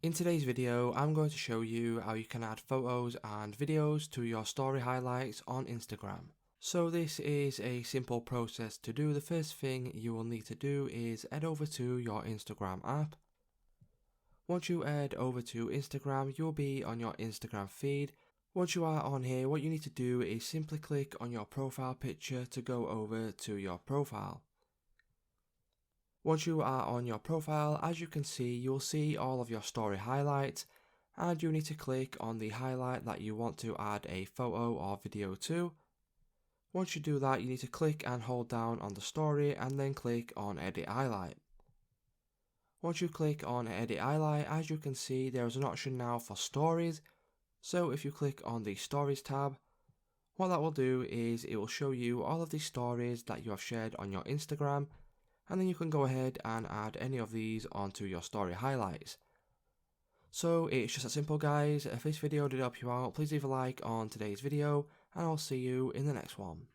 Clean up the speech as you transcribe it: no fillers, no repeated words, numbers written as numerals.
In today's video, I'm going to show you how you can add photos and videos to your story highlights on Instagram. So this is a simple process to do. The first thing you will need to do is head over to your Instagram app. Once you head over to Instagram, you'll be on your Instagram feed. Once you are on here, what you need to do is simply click on your profile picture to go over to your profile. Once you are on your profile, as you can see, you'll see all of your story highlights, and you need to click on the highlight that you want to add a photo or video to. Once you do that, you need to click and hold down on the story and then click on edit highlight. Once you click on edit highlight, as you can see, there is an option now for stories. So if you click on the stories tab, what that will do is it will show you all of the stories that you have shared on your Instagram, and then you can go ahead and add any of these onto your story highlights. So it's just that simple, guys. If this video did help you out, please leave a like on today's video, and I'll see you in the next one.